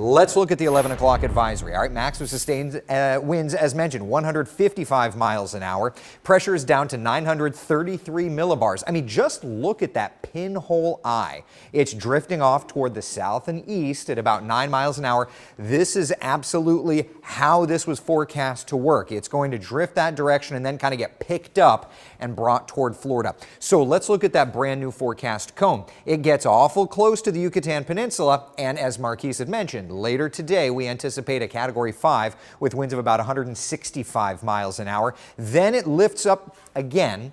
Let's look at the 11 o'clock advisory. All right, maximum sustained winds, as mentioned, 155 miles an hour. Pressure is down to 933 millibars. I mean, just look at that pinhole eye. It's drifting off toward the south and east at about 9 miles an hour. This is absolutely how this was forecast to work. It's going to drift that direction and then kind of get picked up and brought toward Florida. So let's look at that brand new forecast cone. It gets awful close to the Yucatan Peninsula, and as Marquise had mentioned, later today we anticipate a Category 5 with winds of about 165 miles an hour. Then it lifts up again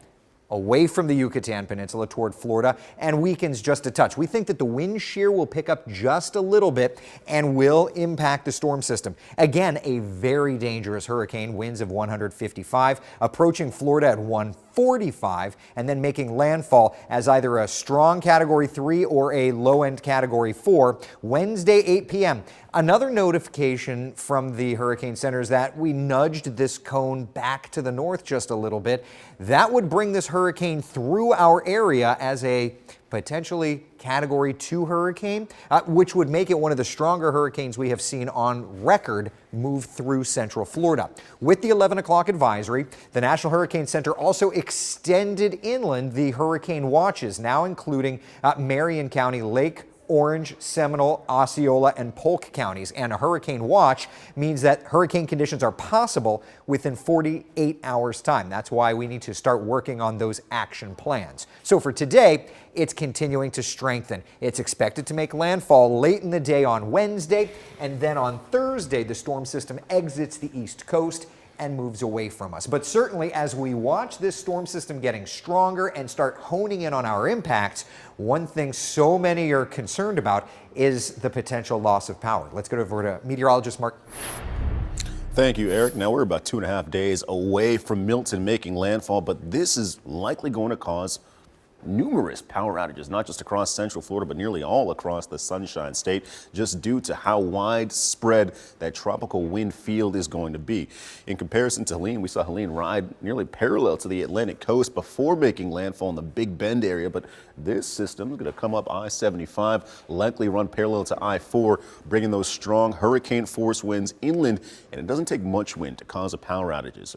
away from the Yucatan Peninsula toward Florida and weakens just a touch. We think that the wind shear will pick up just a little bit and will impact the storm system. Again, a very dangerous hurricane, winds of 155, approaching Florida at 145, and then making landfall as either a strong Category 3 or a low-end Category 4 Wednesday 8 p.m. Another notification from the Hurricane Center is that we nudged this cone back to the north just a little bit. That would bring this hurricane through our area as a potentially Category 2 hurricane, which would make it one of the stronger hurricanes we have seen on record move through central Florida. With the 11 o'clock advisory, the National Hurricane Center also extended inland the hurricane watches, now including Marion County, Lake, Orange, Seminole, Osceola, and Polk counties. And a hurricane watch means that hurricane conditions are possible within 48 hours time. That's why we need to start working on those action plans. So for today, it's continuing to strengthen. It's expected to make landfall late in the day on Wednesday, and then on Thursday, the storm system exits the East Coast and moves away from us. But certainly as we watch this storm system getting stronger and start honing in on our impacts, one thing so many are concerned about is the potential loss of power. Let's go over to meteorologist Mark. Thank you, Eric. Now we're about 2.5 days away from Milton making landfall, but this is likely going to cause numerous power outages, not just across central Florida, but nearly all across the Sunshine State, just due to how widespread that tropical wind field is going to be. In comparison to Helene, we saw Helene ride nearly parallel to the Atlantic coast before making landfall in the Big Bend area, but this system is going to come up I-75, likely run parallel to I-4, bringing those strong hurricane force winds inland, and it doesn't take much wind to cause a power outage.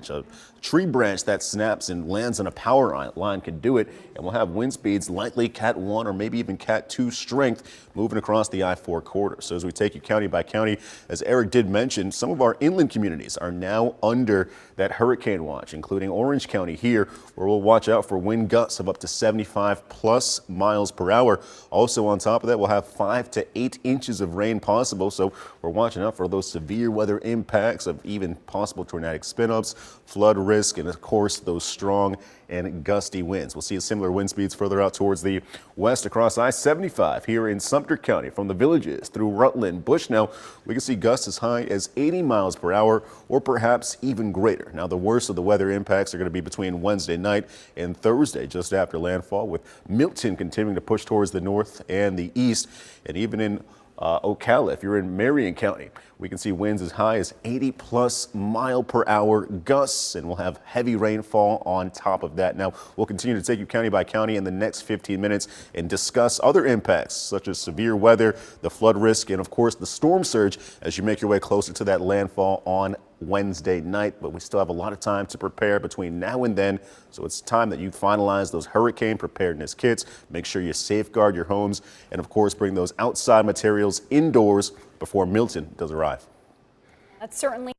A tree branch that snaps and lands on a power line can do it, and we'll have wind speeds likely Cat 1 or maybe even Cat 2 strength moving across the I-4 corridor. So as we take you county by county, as Eric did mention, some of our inland communities are now under that hurricane watch, including Orange County here, where we'll watch out for wind gusts of up to 75 plus miles per hour. Also on top of that, we'll have 5 to 8 inches of rain possible, so we're watching out for those severe weather impacts of even possible tornadic spin-ups, flood risk, and of course those strong and gusty winds. We'll see similar wind speeds further out towards the west across I-75 here in Sumter County from the Villages through Rutland, Bushnell. We can see gusts as high as 80 miles per hour or perhaps even greater. Now the worst of the weather impacts are going to be between Wednesday night and Thursday just after landfall, with Milton continuing to push towards the north and the east, and even in Ocala, if you're in Marion County, we can see winds as high as 80 plus mile per hour gusts, and we'll have heavy rainfall on top of that. Now, we'll continue to take you county by county in the next 15 minutes and discuss other impacts such as severe weather, the flood risk, and of course the storm surge as you make your way closer to that landfall on Wednesday night. But we still have a lot of time to prepare between now and then, so it's time that you finalize those hurricane preparedness kits. Make sure you safeguard your homes, and of course bring those outside materials indoors before Milton does arrive. That's certainly